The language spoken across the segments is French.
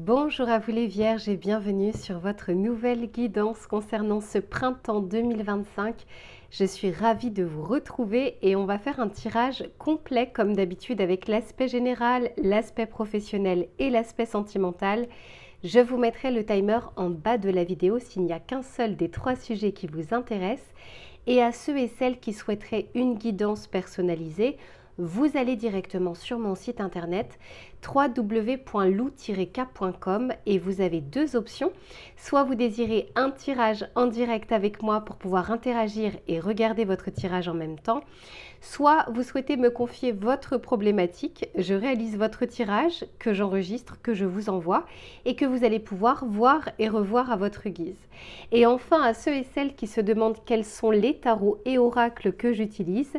Bonjour à vous les Vierges et bienvenue sur votre nouvelle guidance concernant ce printemps 2025. Je suis ravie de vous retrouver et on va faire un tirage complet comme d'habitude avec l'aspect général, l'aspect professionnel et l'aspect sentimental. Je vous mettrai le timer en bas de la vidéo s'il n'y a qu'un seul des trois sujets qui vous intéressent. Et à ceux et celles qui souhaiteraient une guidance personnalisée, vous allez directement sur mon site internet www.lou-k.com et vous avez deux options. Soit vous désirez un tirage en direct avec moi pour pouvoir interagir et regarder votre tirage en même temps, soit vous souhaitez me confier votre problématique, je réalise votre tirage que j'enregistre, que je vous envoie et que vous allez pouvoir voir et revoir à votre guise. Et enfin, à ceux et celles qui se demandent quels sont les tarots et oracles que j'utilise,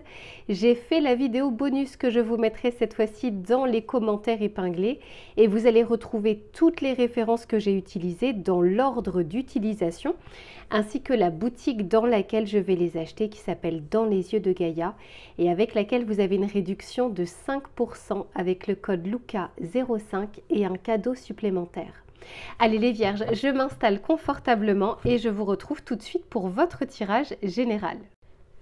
j'ai fait la vidéo bonus que je vous mettrai cette fois-ci dans les commentaires épinglés et vous allez retrouver toutes les références que j'ai utilisées dans l'ordre d'utilisation ainsi que la boutique dans laquelle je vais les acheter qui s'appelle Dans les yeux de Gaïa et avec laquelle vous avez une réduction de 5% avec le code LUCA05 et un cadeau supplémentaire. Allez les Vierges, je m'installe confortablement et je vous retrouve tout de suite pour votre tirage général.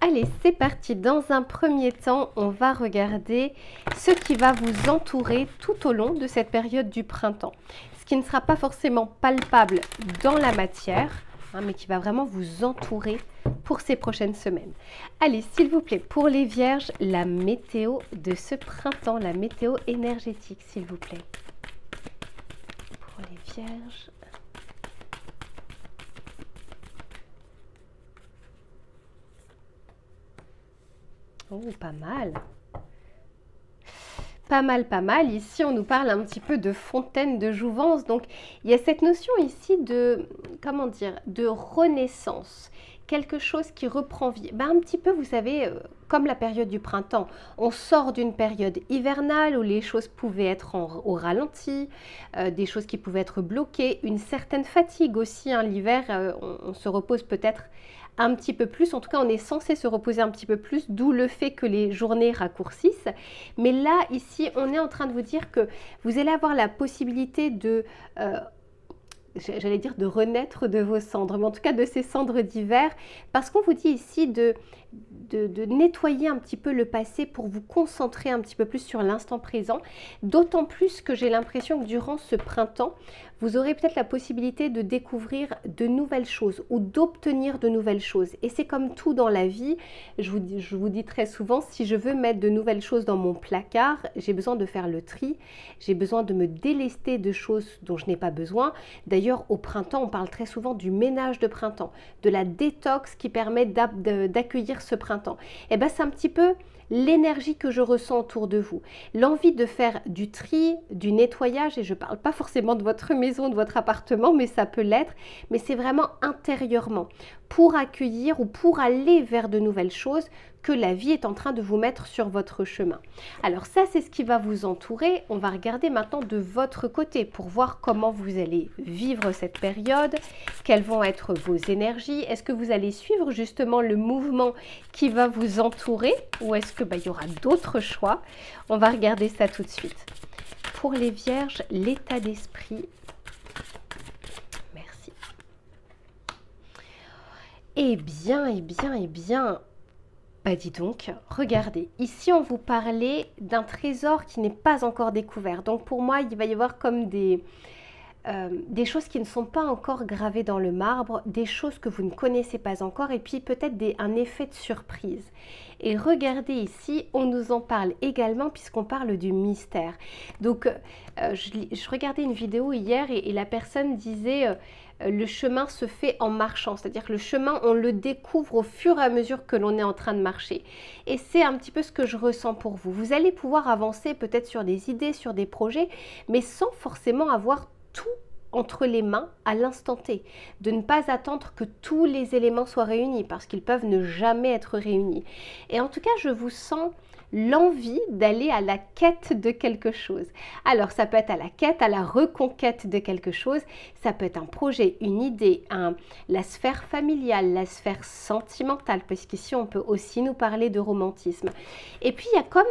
Allez, c'est parti. Dans un premier temps, on va regarder ce qui va vous entourer tout au long de cette période du printemps. Ce qui ne sera pas forcément palpable dans la matière, mais qui va vraiment vous entourer pour ces prochaines semaines. Allez, s'il vous plaît, pour les Vierges, la météo de ce printemps, la météo énergétique, s'il vous plaît. Pour les Vierges. Oh, pas mal. Pas mal, pas mal. Ici, on nous parle un petit peu de fontaine de jouvence. Donc, il y a cette notion ici de, comment dire, de renaissance. Quelque chose qui reprend vie. Un petit peu, vous savez, comme la période du printemps. On sort d'une période hivernale où les choses pouvaient être au ralenti, des choses qui pouvaient être bloquées, une certaine fatigue aussi. L'hiver, on se repose peut-être un petit peu plus, en tout cas on est censé se reposer un petit peu plus, d'où le fait que les journées raccourcissent. Mais là, ici, on est en train de vous dire que vous allez avoir la possibilité de, j'allais dire de renaître de vos cendres, mais en tout cas de ces cendres d'hiver, parce qu'on vous dit ici de nettoyer un petit peu le passé pour vous concentrer un petit peu plus sur l'instant présent, d'autant plus que j'ai l'impression que durant ce printemps, vous aurez peut-être la possibilité de découvrir de nouvelles choses ou d'obtenir de nouvelles choses. Et c'est comme tout dans la vie, je vous dis très souvent, si je veux mettre de nouvelles choses dans mon placard, j'ai besoin de faire le tri, j'ai besoin de me délester de choses dont je n'ai pas besoin. D'ailleurs, au printemps, on parle très souvent du ménage de printemps, de la détox qui permet d'accueillir ce printemps. Et bien, c'est un petit peu l'énergie que je ressens autour de vous, l'envie de faire du tri, du nettoyage, et je ne parle pas forcément de votre maison, de votre appartement, mais ça peut l'être, mais c'est vraiment intérieurement, pour accueillir ou pour aller vers de nouvelles choses que la vie est en train de vous mettre sur votre chemin. Alors ça, c'est ce qui va vous entourer. On va regarder maintenant de votre côté pour voir comment vous allez vivre cette période, quelles vont être vos énergies. Est-ce que vous allez suivre justement le mouvement qui va vous entourer ou est-ce qu'il y aura d'autres choix? On va regarder ça tout de suite. Pour les Vierges, l'état d'esprit. Merci. Eh bien, dis donc, regardez, ici on vous parlait d'un trésor qui n'est pas encore découvert. Donc pour moi, il va y avoir comme des choses qui ne sont pas encore gravées dans le marbre, des choses que vous ne connaissez pas encore et puis peut-être un effet de surprise. Et regardez ici, on nous en parle également puisqu'on parle du mystère. Donc je regardais une vidéo hier et la personne disait le chemin se fait en marchant, c'est-à-dire que le chemin, on le découvre au fur et à mesure que l'on est en train de marcher. Et c'est un petit peu ce que je ressens pour vous. Vous allez pouvoir avancer peut-être sur des idées, sur des projets, mais sans forcément avoir tout entre les mains à l'instant T, de ne pas attendre que tous les éléments soient réunis parce qu'ils peuvent ne jamais être réunis. Et en tout cas, je vous sens l'envie d'aller à la quête de quelque chose. Alors ça peut être à la quête, à la reconquête de quelque chose, ça peut être un projet, une idée, la sphère familiale, la sphère sentimentale, parce qu'ici on peut aussi nous parler de romantisme. Et puis il y a comme,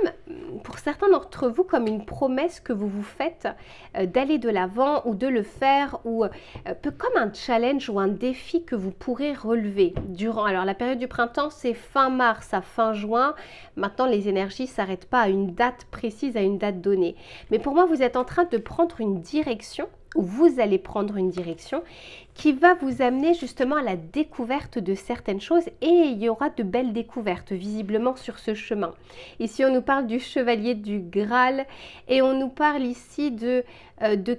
pour certains d'entre vous, comme une promesse que vous vous faites d'aller de l'avant ou de le faire, ou comme un challenge ou un défi que vous pourrez relever durant, alors la période du printemps c'est fin mars à fin juin, maintenant les énergies ne s'arrêtent pas à une date précise, à une date donnée. Mais pour moi vous êtes en train de prendre une direction, ou vous allez prendre une direction qui va vous amener justement à la découverte de certaines choses, et il y aura de belles découvertes visiblement sur ce chemin. Ici on nous parle du chevalier du Graal et on nous parle ici de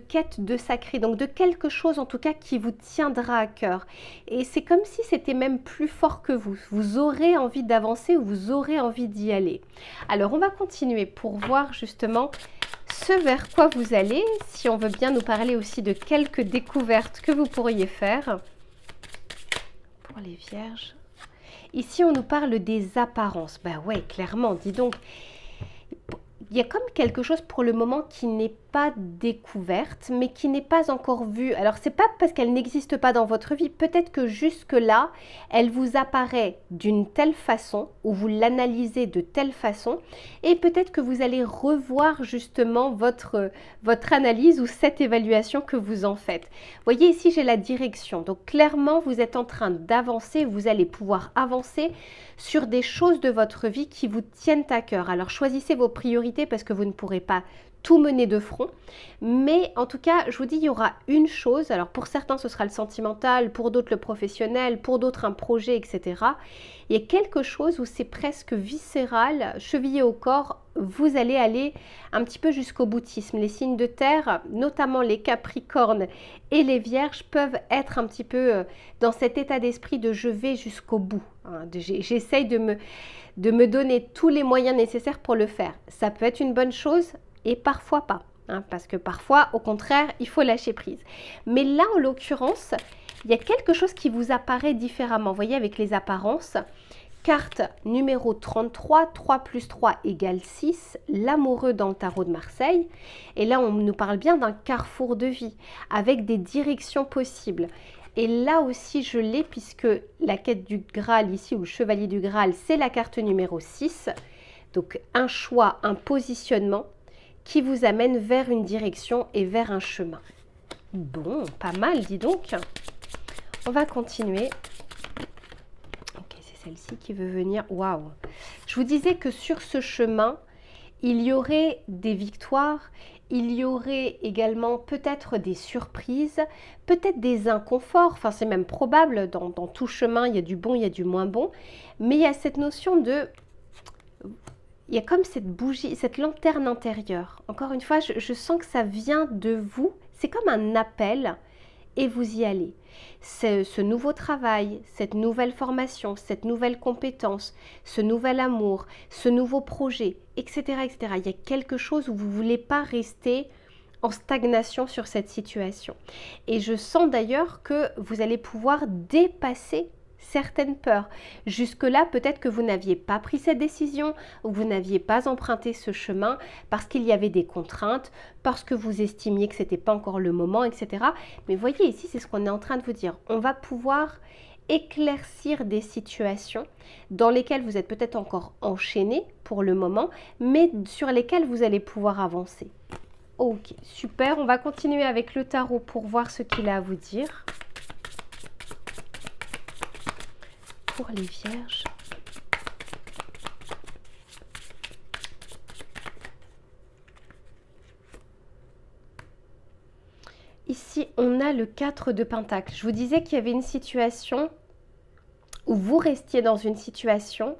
quête de sacré, donc de quelque chose en tout cas qui vous tiendra à cœur. Et c'est comme si c'était même plus fort que vous. Vous aurez envie d'avancer ou vous aurez envie d'y aller. Alors on va continuer pour voir justement ce vers quoi vous allez, si on veut bien nous parler aussi de quelques découvertes que vous pourriez faire. Pour les vierges. Ici, on nous parle des apparences. Ben ouais, clairement, dis donc. Il y a comme quelque chose pour le moment qui n'est pas découverte, mais qui n'est pas encore vue. Alors, c'est pas parce qu'elle n'existe pas dans votre vie. Peut-être que jusque-là, elle vous apparaît d'une telle façon, ou vous l'analysez de telle façon, et peut-être que vous allez revoir justement votre analyse ou cette évaluation que vous en faites. Vous voyez, ici, j'ai la direction. Donc, clairement, vous êtes en train d'avancer. Vous allez pouvoir avancer sur des choses de votre vie qui vous tiennent à cœur. Alors, choisissez vos priorités parce que vous ne pourrez pas tout mener de front, mais en tout cas je vous dis, il y aura une chose, alors pour certains ce sera le sentimental, pour d'autres le professionnel, pour d'autres un projet, etc. Il y a quelque chose où c'est presque viscéral, chevillé au corps, vous allez aller un petit peu jusqu'au boutisme. Les signes de terre, notamment les capricornes et les vierges, peuvent être un petit peu dans cet état d'esprit de je vais jusqu'au bout, hein. J'essaye de me donner tous les moyens nécessaires pour le faire. Ça peut être une bonne chose, et parfois pas, hein, parce que parfois, au contraire, il faut lâcher prise. Mais là, en l'occurrence, il y a quelque chose qui vous apparaît différemment. Vous voyez, avec les apparences, carte numéro 33, 3 plus 3 égale 6, l'amoureux dans le tarot de Marseille. Et là, on nous parle bien d'un carrefour de vie, avec des directions possibles. Et là aussi, je l'ai, puisque la quête du Graal ici, ou le chevalier du Graal, c'est la carte numéro 6. Donc, un choix, un positionnement qui vous amène vers une direction et vers un chemin. Bon, pas mal, dis donc. On va continuer. Ok, c'est celle-ci qui veut venir. Waouh! Je vous disais que sur ce chemin, il y aurait des victoires, il y aurait également peut-être des surprises, peut-être des inconforts, enfin c'est même probable, dans tout chemin, il y a du bon, il y a du moins bon, mais il y a cette notion de... Il y a comme cette bougie, cette lanterne intérieure. Encore une fois, je sens que ça vient de vous. C'est comme un appel et vous y allez. Ce nouveau travail, cette nouvelle formation, cette nouvelle compétence, ce nouvel amour, ce nouveau projet, etc., etc. Il y a quelque chose où vous ne voulez pas rester en stagnation sur cette situation. Et je sens d'ailleurs que vous allez pouvoir dépasser certaines peurs. Jusque-là, peut-être que vous n'aviez pas pris cette décision ou vous n'aviez pas emprunté ce chemin parce qu'il y avait des contraintes, parce que vous estimiez que ce n'était pas encore le moment, etc. Mais voyez ici, c'est ce qu'on est en train de vous dire. On va pouvoir éclaircir des situations dans lesquelles vous êtes peut-être encore enchaîné pour le moment, mais sur lesquelles vous allez pouvoir avancer. Ok, super. On va continuer avec le tarot pour voir ce qu'il a à vous dire. Pour les vierges. Ici, on a le 4 de Pentacle. Je vous disais qu'il y avait une situation où vous restiez dans une situation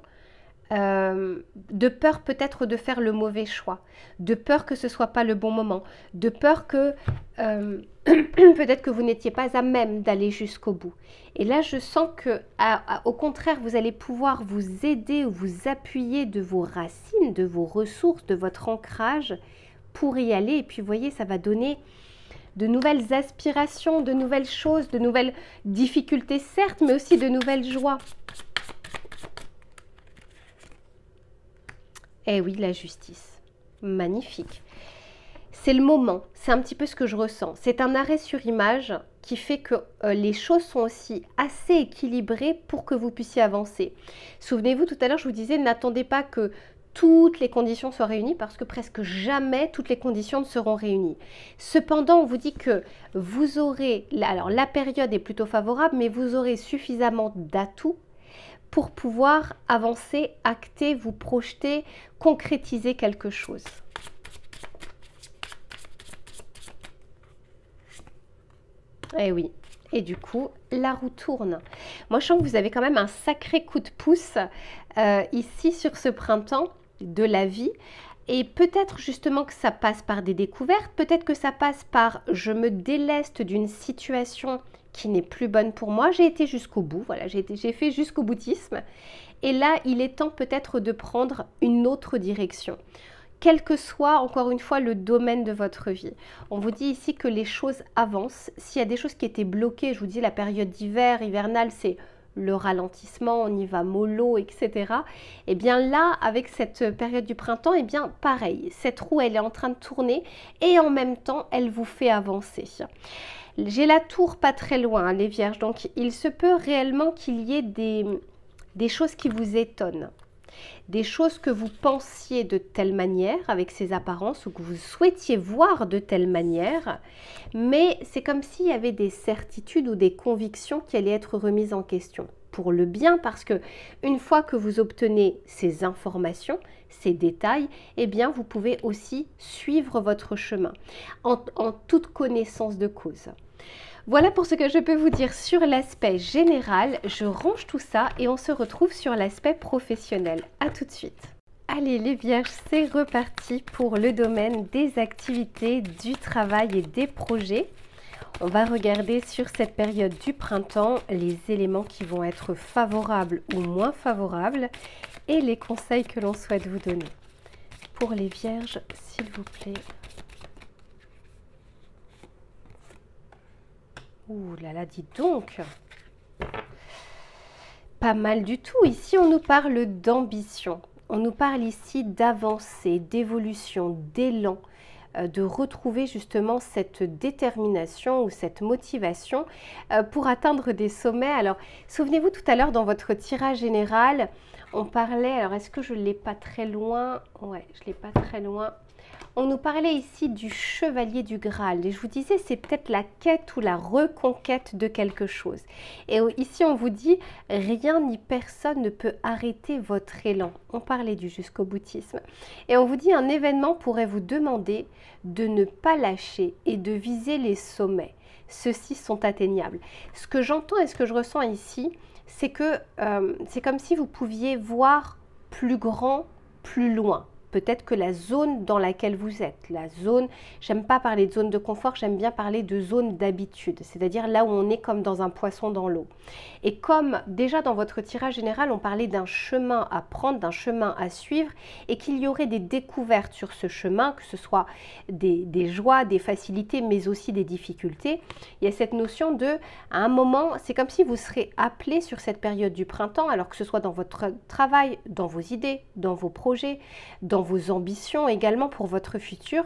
de peur peut-être de faire le mauvais choix, de peur que ce ne soit pas le bon moment, de peur que peut-être que vous n'étiez pas à même d'aller jusqu'au bout. Et là, je sens que, au contraire, vous allez pouvoir vous aider ou vous appuyer de vos racines, de vos ressources, de votre ancrage pour y aller. Et puis, vous voyez, ça va donner de nouvelles aspirations, de nouvelles choses, de nouvelles difficultés, certes, mais aussi de nouvelles joies. Eh oui, la justice. Magnifique. C'est le moment, c'est un petit peu ce que je ressens. C'est un arrêt sur image qui fait que les choses sont aussi assez équilibrées pour que vous puissiez avancer. Souvenez-vous, tout à l'heure, je vous disais, n'attendez pas que toutes les conditions soient réunies parce que presque jamais toutes les conditions ne seront réunies. Cependant, on vous dit que vous aurez, alors la période est plutôt favorable, mais vous aurez suffisamment d'atouts pour pouvoir avancer, acter, vous projeter, concrétiser quelque chose. Eh oui, et du coup, la roue tourne. Moi, je sens que vous avez quand même un sacré coup de pouce ici sur ce printemps de la vie. Et peut-être justement que ça passe par des découvertes, peut-être que ça passe par je me déleste d'une situation qui n'est plus bonne pour moi. J'ai été jusqu'au bout, voilà, j'ai fait jusqu'au boutisme. Et là, il est temps peut-être de prendre une autre direction. Quel que soit, encore une fois, le domaine de votre vie. On vous dit ici que les choses avancent. S'il y a des choses qui étaient bloquées, je vous dis la période d'hiver, hivernale, c'est le ralentissement, on y va mollo, etc. Et bien là, avec cette période du printemps, et bien pareil, cette roue, elle est en train de tourner et en même temps, elle vous fait avancer. J'ai la tour pas très loin, les vierges, donc il se peut réellement qu'il y ait des choses qui vous étonnent. Des choses que vous pensiez de telle manière avec ces apparences ou que vous souhaitiez voir de telle manière, mais c'est comme s'il y avait des certitudes ou des convictions qui allaient être remises en question pour le bien, parce que une fois que vous obtenez ces informations, ces détails, eh bien vous pouvez aussi suivre votre chemin en toute connaissance de cause. Voilà pour ce que je peux vous dire sur l'aspect général. Je range tout ça et on se retrouve sur l'aspect professionnel. À tout de suite. Allez les vierges, c'est reparti pour le domaine des activités, du travail et des projets. On va regarder sur cette période du printemps les éléments qui vont être favorables ou moins favorables et les conseils que l'on souhaite vous donner. Pour les vierges, s'il vous plaît. Ouh là là, dites donc. Pas mal du tout. Ici, on nous parle d'ambition. On nous parle ici d'avancée, d'évolution, d'élan, de retrouver justement cette détermination ou cette motivation pour atteindre des sommets. Alors, souvenez-vous tout à l'heure dans votre tirage général, on parlait, alors est-ce que je ne l'ai pas très loin? Ouais, je ne l'ai pas très loin. On nous parlait ici du chevalier du Graal et je vous disais c'est peut-être la quête ou la reconquête de quelque chose. Et ici on vous dit rien ni personne ne peut arrêter votre élan. On parlait du jusqu'au boutisme. Et on vous dit un événement pourrait vous demander de ne pas lâcher et de viser les sommets. Ceux-ci sont atteignables. Ce que j'entends et ce que je ressens ici, c'est que c'est comme si vous pouviez voir plus grand, plus loin. Peut-être que la zone dans laquelle vous êtes, la zone, j'aime pas parler de zone de confort, j'aime bien parler de zone d'habitude, c'est-à-dire là où on est comme dans un poisson dans l'eau. Et comme déjà dans votre tirage général, on parlait d'un chemin à prendre, d'un chemin à suivre, et qu'il y aurait des découvertes sur ce chemin, que ce soit des joies, des facilités, mais aussi des difficultés, il y a cette notion de, à un moment, c'est comme si vous serez appelé sur cette période du printemps, alors que ce soit dans votre travail, dans vos idées, dans vos projets, dans vos ambitions également pour votre futur,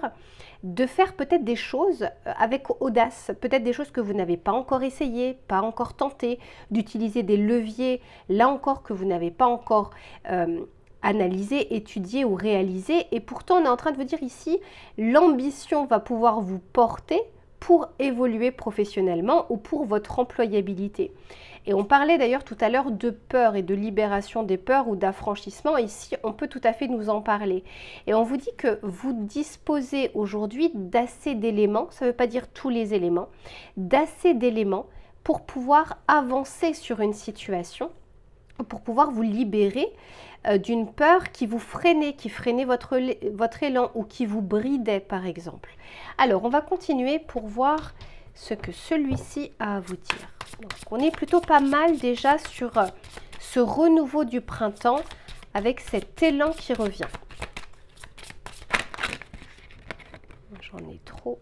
de faire peut-être des choses avec audace, peut-être des choses que vous n'avez pas encore essayé, pas encore tenté, d'utiliser des leviers, là encore que vous n'avez pas encore analysé, étudié ou réalisé. Et pourtant, on est en train de vous dire ici, l'ambition va pouvoir vous porter pour évoluer professionnellement ou pour votre employabilité. Et on parlait d'ailleurs tout à l'heure de peur et de libération des peurs ou d'affranchissement. Ici, on peut tout à fait nous en parler. Et on vous dit que vous disposez aujourd'hui d'assez d'éléments, ça ne veut pas dire tous les éléments, d'assez d'éléments pour pouvoir avancer sur une situation, pour pouvoir vous libérer d'une peur qui vous freinait, qui freinait votre élan ou qui vous bridait par exemple. Alors, on va continuer pour voir ce que celui-ci a à vous dire. Donc, on est plutôt pas mal déjà sur ce renouveau du printemps avec cet élan qui revient. J'en ai trop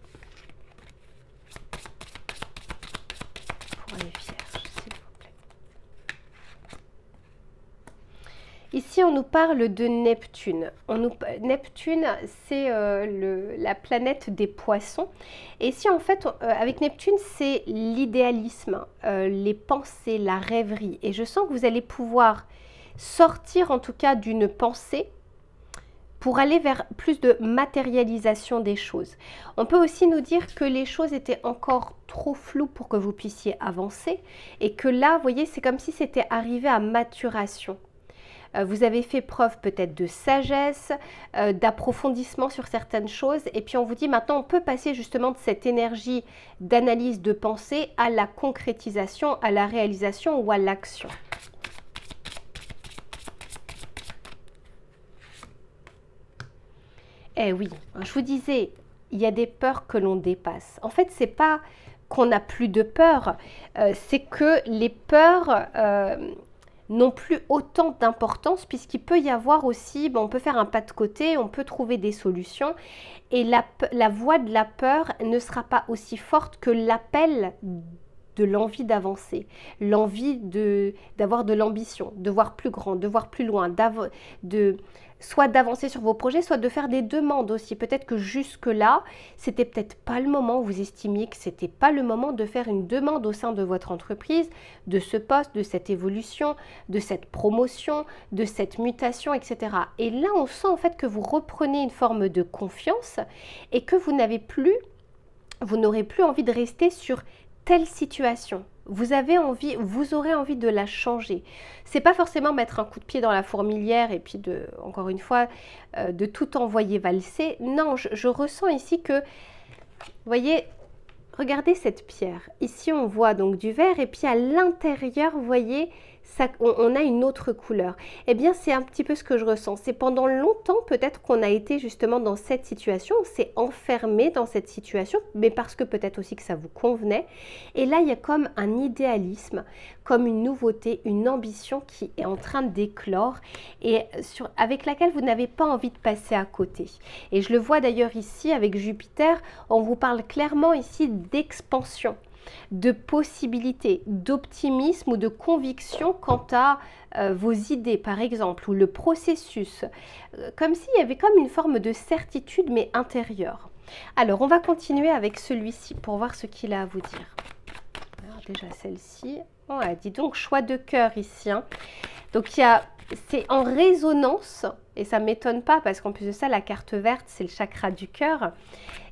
pour les vierges, s'il vous plaît. Ici, on nous parle de Neptune. Neptune, c'est la planète des poissons. Et ici, en fait, avec Neptune, c'est l'idéalisme, les pensées, la rêverie. Et je sens que vous allez pouvoir sortir, en tout cas, d'une pensée pour aller vers plus de matérialisation des choses. On peut aussi nous dire que les choses étaient encore trop floues pour que vous puissiez avancer et que là, vous voyez, c'est comme si c'était arrivé à maturation. Vous avez fait preuve peut-être de sagesse, d'approfondissement sur certaines choses et puis on vous dit maintenant on peut passer justement de cette énergie d'analyse de pensée à la concrétisation, à la réalisation ou à l'action. Eh oui, je vous disais, il y a des peurs que l'on dépasse. En fait, c'est pas qu'on n'a plus de peur, c'est que les peurs n'ont plus autant d'importance puisqu'il peut y avoir aussi, on peut faire un pas de côté, on peut trouver des solutions et la voix de la peur ne sera pas aussi forte que l'appel de l'envie d'avancer, l'envie d'avoir de l'ambition, de voir plus grand, de voir plus loin, soit d'avancer sur vos projets, soit de faire des demandes aussi. Peut-être que jusque-là, c'était peut-être pas le moment où vous estimiez que c'était pas le moment de faire une demande au sein de votre entreprise, de ce poste, de cette évolution, de cette promotion, de cette mutation, etc. Et là, on sent en fait que vous reprenez une forme de confiance et que vous n'aurez plus envie de rester sur telle situation. Vous aurez envie de la changer. C'est pas forcément mettre un coup de pied dans la fourmilière et puis encore une fois, de tout envoyer valser. Non, je ressens ici que, vous voyez, regardez cette pierre. Ici, on voit donc du vert et puis à l'intérieur, vous voyez, on a une autre couleur. Eh bien, c'est un petit peu ce que je ressens. C'est pendant longtemps, peut-être qu'on a été justement dans cette situation, on s'est enfermé dans cette situation, mais parce que peut-être aussi que ça vous convenait. Et là, il y a comme un idéalisme, comme une nouveauté, une ambition qui est en train d'éclore et avec laquelle vous n'avez pas envie de passer à côté. Et je le vois d'ailleurs ici avec Jupiter, on vous parle clairement ici d'expansion, de possibilités, d'optimisme ou de conviction quant à vos idées par exemple, ou le processus, comme s'il y avait comme une forme de certitude mais intérieure. Alors on va continuer avec celui-ci pour voir ce qu'il a à vous dire. Alors déjà celle-ci, ouais, dis donc choix de cœur ici, hein. Donc c'est en résonance, et ça ne m'étonne pas parce qu'en plus de ça, la carte verte, c'est le chakra du cœur.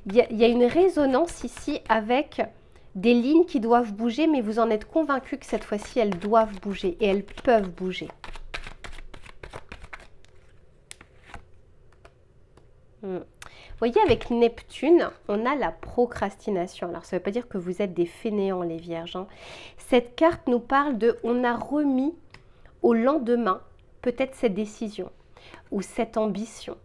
Il y a une résonance ici avec des lignes qui doivent bouger, mais vous en êtes convaincu que cette fois-ci, elles doivent bouger et elles peuvent bouger. Vous voyez, avec Neptune, on a la procrastination. Alors, ça ne veut pas dire que vous êtes des fainéants, les vierges, hein. Cette carte nous parle de, on a remis au lendemain, peut-être cette décision ou cette ambition,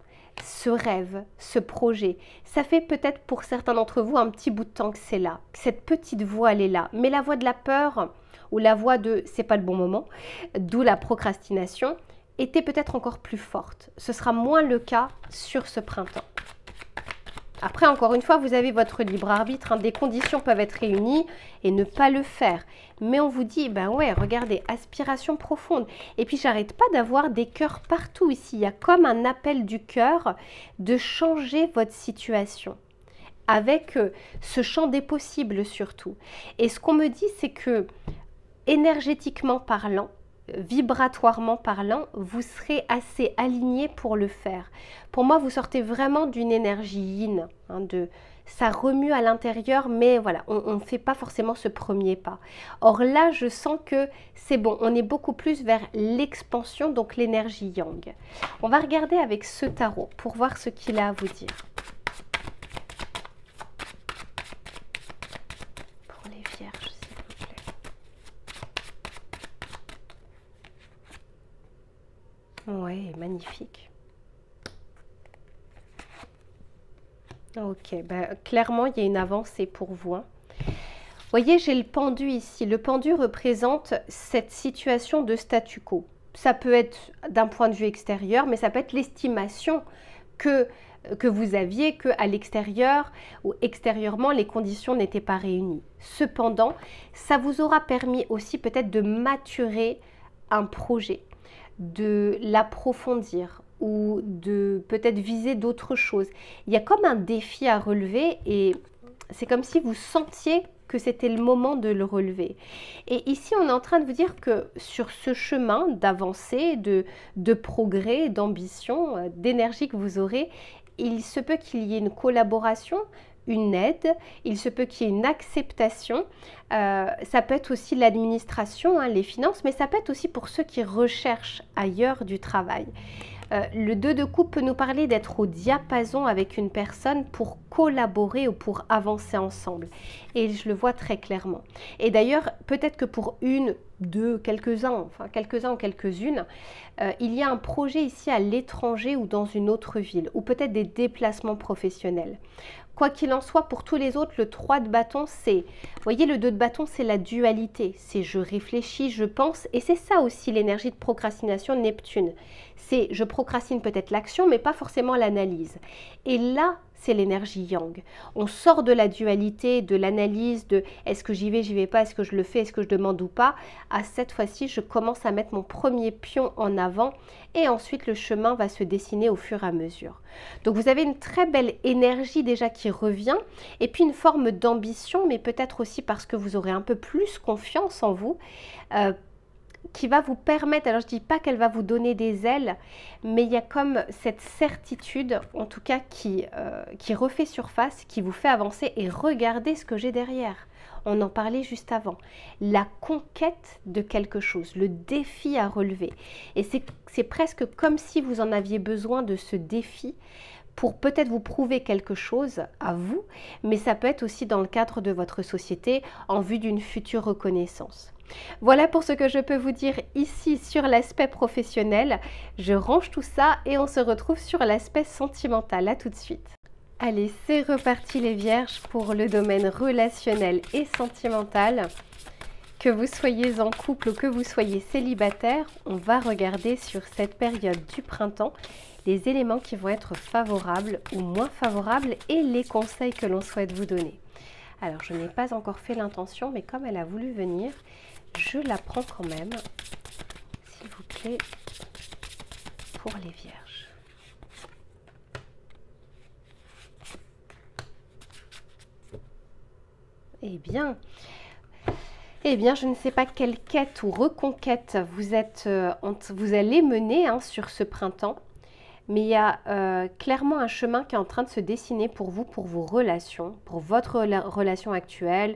ce rêve, ce projet. Ça fait peut-être pour certains d'entre vous un petit bout de temps que c'est là. Cette petite voix, elle est là. Mais la voix de la peur ou la voix de « c'est pas le bon moment », d'où la procrastination, était peut-être encore plus forte. Ce sera moins le cas sur ce printemps. Après, encore une fois, vous avez votre libre arbitre, hein. Des conditions peuvent être réunies et ne pas le faire. Mais on vous dit, ben ouais, regardez, aspiration profonde. Et puis, j'arrête pas d'avoir des cœurs partout ici. Il y a comme un appel du cœur de changer votre situation. Avec ce champ des possibles surtout. Et ce qu'on me dit, c'est que énergétiquement parlant, vibratoirement parlant, vous serez assez aligné pour le faire. Pour moi, vous sortez vraiment d'une énergie yin, hein, ça remue à l'intérieur, mais voilà, on ne fait pas forcément ce premier pas. Or là, je sens que c'est bon, on est beaucoup plus vers l'expansion, donc l'énergie yang. On va regarder avec ce tarot pour voir ce qu'il a à vous dire. Pour les vierges, s'il vous plaît. Ouais, magnifique. Ok, ben, clairement, il y a une avancée pour vous, hein. Vous voyez, j'ai le pendu ici. Le pendu représente cette situation de statu quo. Ça peut être d'un point de vue extérieur, mais ça peut être l'estimation que vous aviez, qu'à l'extérieur ou extérieurement, les conditions n'étaient pas réunies. Cependant, ça vous aura permis aussi peut-être de maturer un projet, de l'approfondir ou de peut-être viser d'autres choses. Il y a comme un défi à relever et c'est comme si vous sentiez que c'était le moment de le relever. Et ici, on est en train de vous dire que sur ce chemin d'avancée, de progrès, d'ambition, d'énergie que vous aurez, il se peut qu'il y ait une collaboration, une aide, il se peut qu'il y ait une acceptation, ça peut être aussi l'administration, hein, les finances, mais ça peut être aussi pour ceux qui recherchent ailleurs du travail. Le 2 de coupe peut nous parler d'être au diapason avec une personne pour collaborer ou pour avancer ensemble. Et je le vois très clairement. Et d'ailleurs, peut-être que pour une, deux, quelques-uns ou quelques-unes, il y a un projet ici à l'étranger ou dans une autre ville, ou peut-être des déplacements professionnels. Quoi qu'il en soit, pour tous les autres, le 3 de bâton, c'est, vous voyez, le 2 de bâton, c'est la dualité. C'est je réfléchis, je pense, et c'est ça aussi l'énergie de procrastination Neptune. C'est je procrastine peut-être l'action, mais pas forcément l'analyse. Et là, c'est l'énergie yang. On sort de la dualité, de l'analyse, de est-ce que j'y vais pas, est-ce que je le fais, est-ce que je demande ou pas. À cette fois-ci, je commence à mettre mon premier pion en avant et ensuite le chemin va se dessiner au fur et à mesure. Donc vous avez une très belle énergie déjà qui revient et puis une forme d'ambition, mais peut-être aussi parce que vous aurez un peu plus confiance en vous, qui va vous permettre, alors je ne dis pas qu'elle va vous donner des ailes, mais il y a comme cette certitude, en tout cas qui refait surface, qui vous fait avancer et regardez ce que j'ai derrière. On en parlait juste avant. La conquête de quelque chose, le défi à relever. Et c'est presque comme si vous en aviez besoin de ce défi pour peut-être vous prouver quelque chose à vous, mais ça peut être aussi dans le cadre de votre société en vue d'une future reconnaissance. Voilà pour ce que je peux vous dire ici sur l'aspect professionnel. Je range tout ça et on se retrouve sur l'aspect sentimental. À tout de suite. Allez, c'est reparti les vierges pour le domaine relationnel et sentimental. Que vous soyez en couple ou que vous soyez célibataire, on va regarder sur cette période du printemps les éléments qui vont être favorables ou moins favorables et les conseils que l'on souhaite vous donner. Alors, je n'ai pas encore fait l'intention, mais comme elle a voulu venir, je la prends quand même, s'il vous plaît, pour les vierges. Eh bien, je ne sais pas quelle quête ou reconquête vous allez mener sur ce printemps, mais il y a clairement un chemin qui est en train de se dessiner pour vous, pour vos relations, pour votre relation actuelle,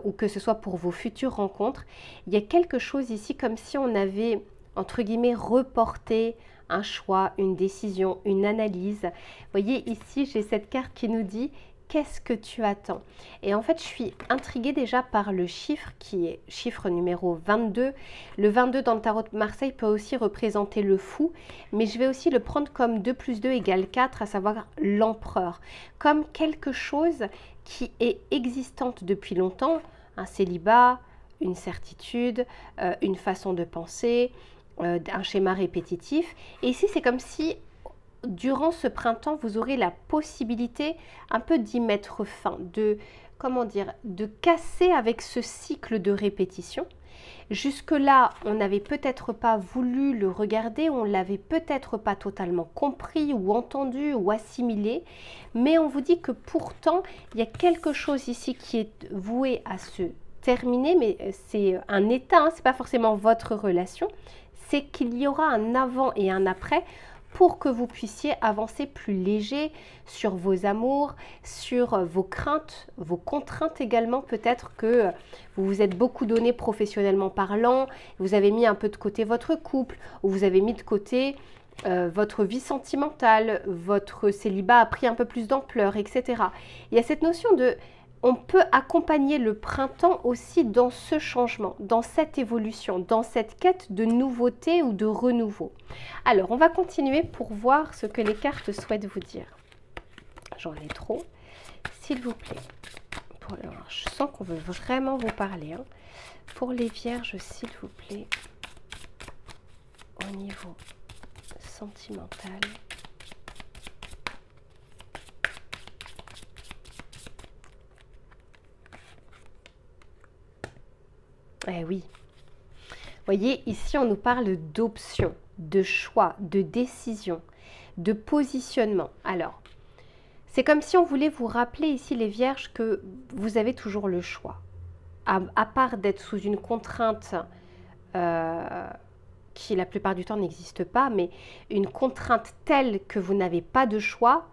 ou que ce soit pour vos futures rencontres. Il y a quelque chose ici comme si on avait, entre guillemets, reporté un choix, une décision, une analyse. Vous voyez, ici, j'ai cette carte qui nous dit « Qu'est-ce que tu attends ?» Et en fait, je suis intriguée déjà par le chiffre qui est chiffre numéro 22. Le 22 dans le tarot de Marseille peut aussi représenter le fou, mais je vais aussi le prendre comme 2 plus 2 égale 4, à savoir l'empereur. Comme quelque chose qui est existante depuis longtemps, un célibat, une certitude, une façon de penser, un schéma répétitif. Et ici, c'est comme si durant ce printemps, vous aurez la possibilité un peu d'y mettre fin, de casser avec ce cycle de répétition. Jusque-là, on n'avait peut-être pas voulu le regarder, on ne l'avait peut-être pas totalement compris ou entendu ou assimilé, mais on vous dit que pourtant, il y a quelque chose ici qui est voué à se terminer, mais c'est un état, ce n'est pas forcément votre relation, c'est qu'il y aura un avant et un après pour que vous puissiez avancer plus léger sur vos amours, sur vos craintes, vos contraintes également. Peut-être que vous vous êtes beaucoup donné professionnellement parlant, vous avez mis un peu de côté votre couple, ou vous avez mis de côté votre vie sentimentale, votre célibat a pris un peu plus d'ampleur, etc. Il y a cette notion de... On peut accompagner le printemps aussi dans ce changement, dans cette évolution, dans cette quête de nouveauté ou de renouveau. Alors, on va continuer pour voir ce que les cartes souhaitent vous dire. J'en ai trop. S'il vous plaît. Alors, je sens qu'on veut vraiment vous parler. Pour les vierges, s'il vous plaît, au niveau sentimental. Eh oui, Voyez, ici, on nous parle d'options, de choix, de décision, de positionnement. Alors, c'est comme si on voulait vous rappeler ici, les Vierges, que vous avez toujours le choix. À part d'être sous une contrainte qui, la plupart du temps, n'existe pas, mais une contrainte telle que vous n'avez pas de choix.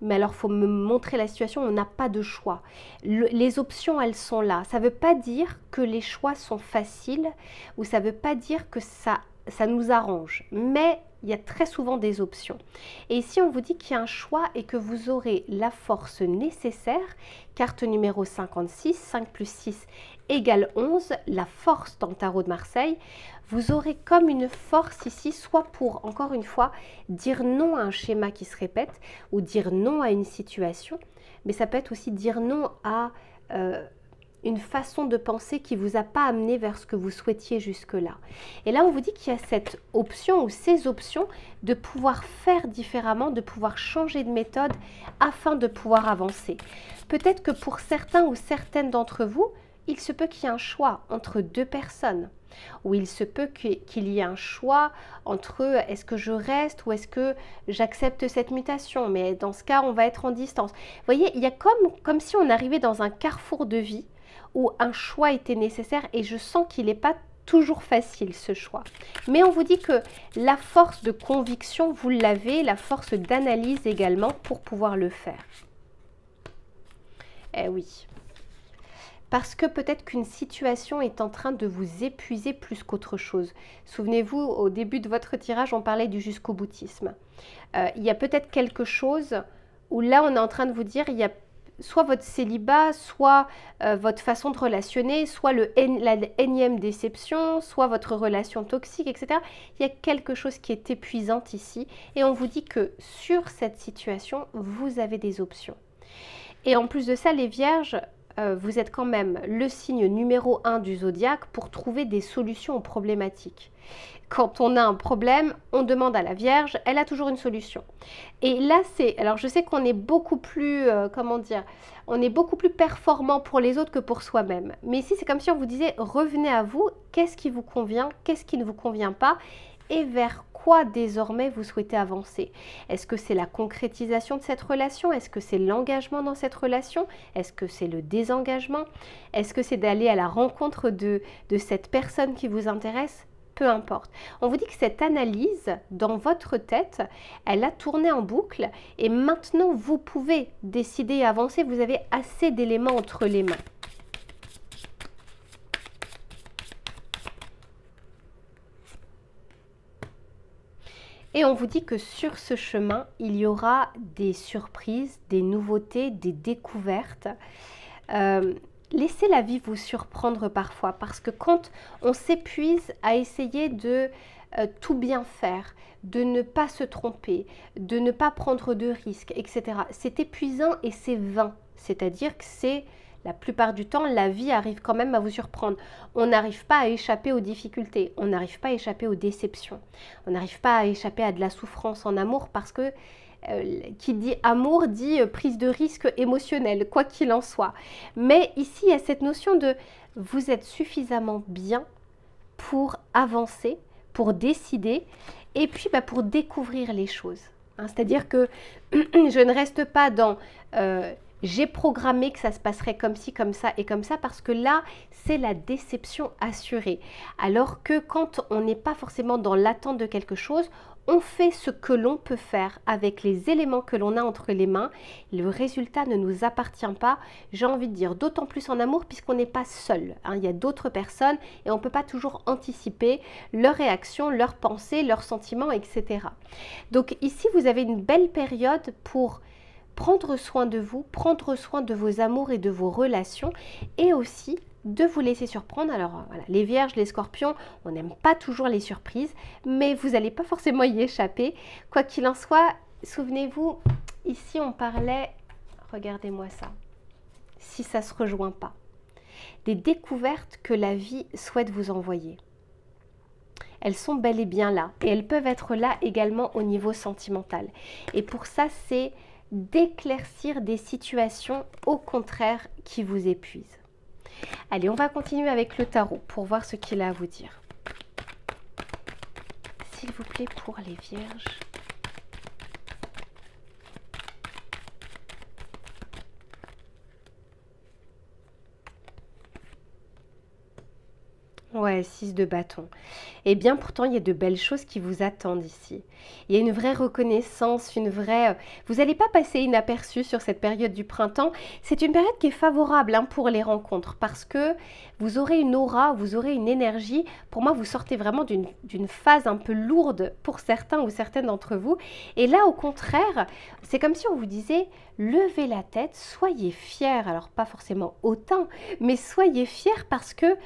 Mais alors, il faut me montrer la situation, on n'a pas de choix. Les options, elles sont là. Ça ne veut pas dire que les choix sont faciles ou ça ne veut pas dire que ça nous arrange. Mais il y a très souvent des options. Et ici, on vous dit qu'il y a un choix et que vous aurez la force nécessaire. Carte numéro 56, 5 plus 6 égale 11, la force dans le tarot de Marseille. Vous aurez comme une force ici, soit pour, encore une fois, dire non à un schéma qui se répète ou dire non à une situation, mais ça peut être aussi dire non à une façon de penser qui ne vous a pas amené vers ce que vous souhaitiez jusque-là. Et là, on vous dit qu'il y a cette option ou ces options de pouvoir faire différemment, de pouvoir changer de méthode afin de pouvoir avancer. Peut-être que pour certains ou certaines d'entre vous, il se peut qu'il y ait un choix entre deux personnes. Ou il se peut qu'il y ait un choix entre est-ce que je reste ou est-ce que j'accepte cette mutation. Mais dans ce cas, on va être en distance. Vous voyez, il y a comme si on arrivait dans un carrefour de vie où un choix était nécessaire et je sens qu'il n'est pas toujours facile ce choix. Mais on vous dit que la force de conviction, vous l'avez, la force d'analyse également pour pouvoir le faire. Eh oui. Parce que peut-être qu'une situation est en train de vous épuiser plus qu'autre chose. Souvenez-vous, au début de votre tirage, on parlait du jusqu'au boutisme. Il y a peut-être quelque chose où là, on est en train de vous dire, il y a soit votre célibat, soit votre façon de relationner, soit la énième déception, soit votre relation toxique, etc. Il y a quelque chose qui est épuisant ici. Et on vous dit que sur cette situation, vous avez des options. Et en plus de ça, les Vierges, vous êtes quand même le signe numéro 1 du zodiaque pour trouver des solutions aux problématiques. Quand on a un problème, on demande à la Vierge, elle a toujours une solution. Et là, alors je sais qu'on est beaucoup plus, on est beaucoup plus performant pour les autres que pour soi-même. Mais ici, c'est comme si on vous disait, revenez à vous, qu'est-ce qui vous convient, qu'est-ce qui ne vous convient pas et vers quoi désormais vous souhaitez avancer. Est-ce que c'est la concrétisation de cette relation? Est-ce que c'est l'engagement dans cette relation? Est-ce que c'est le désengagement? Est-ce que c'est d'aller à la rencontre de cette personne qui vous intéresse? Peu importe. On vous dit que cette analyse dans votre tête, elle a tourné en boucle et maintenant vous pouvez décider et avancer. Vous avez assez d'éléments entre les mains. Et on vous dit que sur ce chemin, il y aura des surprises, des nouveautés, des découvertes. Laissez la vie vous surprendre parfois parce que quand on s'épuise à essayer de tout bien faire, de ne pas se tromper, de ne pas prendre de risques, etc. C'est épuisant et c'est vain. C'est-à-dire que c'est... La plupart du temps, la vie arrive quand même à vous surprendre. On n'arrive pas à échapper aux difficultés, on n'arrive pas à échapper aux déceptions, on n'arrive pas à échapper à de la souffrance en amour parce que qui dit amour dit prise de risque émotionnelle, quoi qu'il en soit. Mais ici, il y a cette notion de vous êtes suffisamment bien pour avancer, pour décider et puis pour découvrir les choses. Hein, c'est-à-dire que je ne reste pas dans... j'ai programmé que ça se passerait comme ci, comme ça et comme ça parce que là, c'est la déception assurée. Alors que quand on n'est pas forcément dans l'attente de quelque chose, on fait ce que l'on peut faire avec les éléments que l'on a entre les mains. Le résultat ne nous appartient pas, j'ai envie de dire, d'autant plus en amour puisqu'on n'est pas seul. Hein, il y a d'autres personnes et on ne peut pas toujours anticiper leurs réactions, leurs pensées, leurs sentiments, etc. Donc ici, vous avez une belle période pour prendre soin de vous, prendre soin de vos amours et de vos relations et aussi de vous laisser surprendre. Alors voilà, les Vierges, les Scorpions, on n'aime pas toujours les surprises, mais vous n'allez pas forcément y échapper. Quoi qu'il en soit, souvenez-vous, ici on parlait, regardez-moi ça, si ça ne se rejoint pas, des découvertes que la vie souhaite vous envoyer. Elles sont bel et bien là et elles peuvent être là également au niveau sentimental. Et pour ça, c'est d'éclaircir des situations au contraire qui vous épuisent. Allez, on va continuer avec le tarot pour voir ce qu'il a à vous dire. s'il vous plaît, pour les vierges. Ouais, 6 de bâton. Eh bien, pourtant, il y a de belles choses qui vous attendent ici. Il y a une vraie reconnaissance, une vraie... Vous n'allez pas passer inaperçu sur cette période du printemps. C'est une période qui est favorable hein, pour les rencontres parce que vous aurez une aura, vous aurez une énergie. Pour moi, vous sortez vraiment d'une phase un peu lourde pour certains ou certaines d'entre vous. Et là, au contraire, c'est comme si on vous disait, levez la tête, soyez fiers. Alors, pas forcément hautain, mais soyez fiers parce que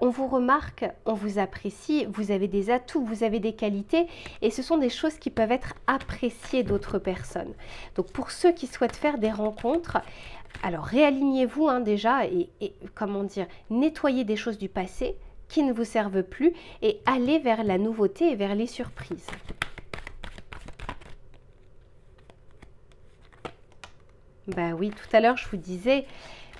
on vous remarque, on vous apprécie, vous avez des atouts, vous avez des qualités et ce sont des choses qui peuvent être appréciées d'autres personnes. Donc pour ceux qui souhaitent faire des rencontres, alors réalignez-vous hein, déjà et comment dire, nettoyez des choses du passé qui ne vous servent plus et allez vers la nouveauté et vers les surprises. Bah oui, tout à l'heure je vous disais...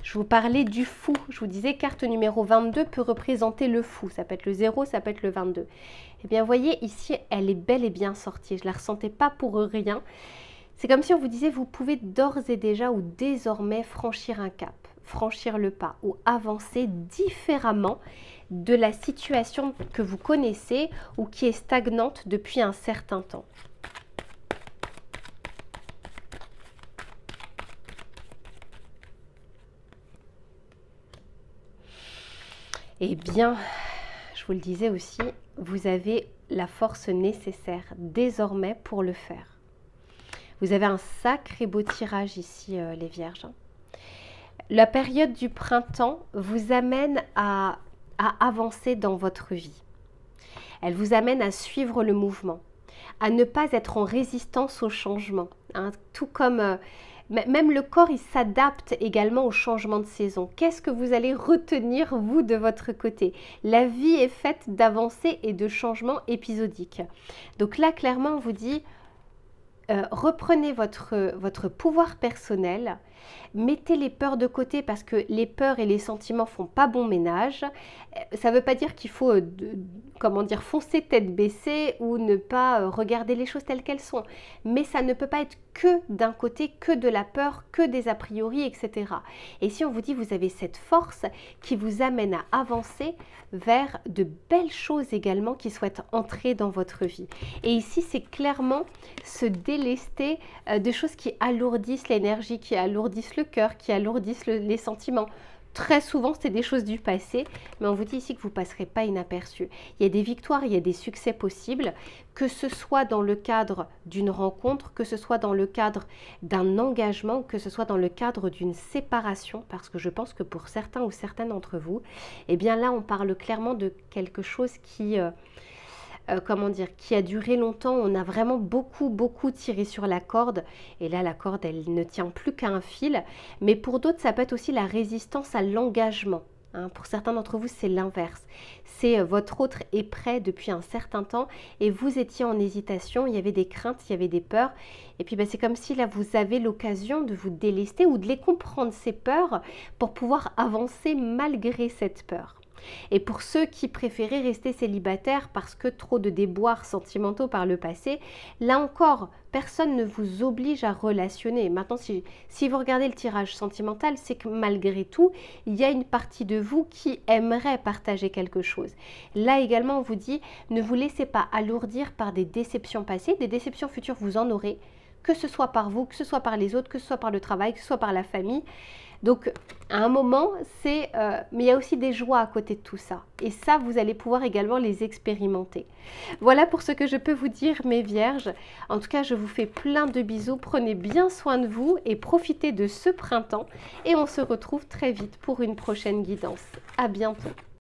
Je vous parlais du fou. Je vous disais carte numéro 22 peut représenter le fou. Ça peut être le 0, ça peut être le 22. Eh bien, vous voyez, ici, elle est bel et bien sortie. Je ne la ressentais pas pour rien. C'est comme si on vous disait, vous pouvez d'ores et déjà ou désormais franchir un cap, franchir le pas ou avancer différemment de la situation que vous connaissez ou qui est stagnante depuis un certain temps. Eh bien, je vous le disais aussi, vous avez la force nécessaire désormais pour le faire. Vous avez un sacré beau tirage ici, les vierges. La période du printemps vous amène à avancer dans votre vie. Elle vous amène à suivre le mouvement, à ne pas être en résistance au changement. Hein, tout comme... même le corps, il s'adapte également au changement de saison. Qu'est-ce que vous allez retenir, vous, de votre côté? La vie est faite d'avancées et de changements épisodiques. Donc là, clairement, on vous dit, reprenez votre pouvoir personnel, mettez les peurs de côté parce que les peurs et les sentiments font pas bon ménage. Ça ne veut pas dire qu'il faut, comment dire, foncer tête baissée ou ne pas regarder les choses telles qu'elles sont. Mais ça ne peut pas être que d'un côté, que de la peur, que des a priori, etc. Et si on vous dit vous avez cette force qui vous amène à avancer vers de belles choses également qui souhaitent entrer dans votre vie. Et ici, c'est clairement se délester de choses qui alourdissent l'énergie, qui alourdissent le cœur, qui alourdissent les sentiments. Très souvent, c'est des choses du passé, mais on vous dit ici que vous ne passerez pas inaperçu. Il y a des victoires, il y a des succès possibles, que ce soit dans le cadre d'une rencontre, que ce soit dans le cadre d'un engagement, que ce soit dans le cadre d'une séparation, parce que je pense que pour certains ou certaines d'entre vous, eh bien là, on parle clairement de quelque chose qui... comment dire, qui a duré longtemps, on a vraiment beaucoup tiré sur la corde et là la corde elle ne tient plus qu'à un fil, mais pour d'autres ça peut être aussi la résistance à l'engagement. Hein, pour certains d'entre vous, c'est l'inverse. C'est votre autre est prêt depuis un certain temps et vous étiez en hésitation, il y avait des craintes, il y avait des peurs. Et puis c'est comme si là, vous avez l'occasion de vous délester ou de les comprendre, ces peurs, pour pouvoir avancer malgré cette peur. Et pour ceux qui préféraient rester célibataires parce que trop de déboires sentimentaux par le passé, là encore, personne ne vous oblige à relationner. Maintenant, si vous regardez le tirage sentimental, c'est que malgré tout, il y a une partie de vous qui aimerait partager quelque chose. Là également, on vous dit, ne vous laissez pas alourdir par des déceptions passées. Des déceptions futures, vous en aurez, que ce soit par vous, que ce soit par les autres, que ce soit par le travail, que ce soit par la famille. Donc, à un moment, mais il y a aussi des joies à côté de tout ça. Et ça, vous allez pouvoir également les expérimenter. Voilà pour ce que je peux vous dire, mes vierges. En tout cas, je vous fais plein de bisous. Prenez bien soin de vous et profitez de ce printemps. Et on se retrouve très vite pour une prochaine guidance. À bientôt.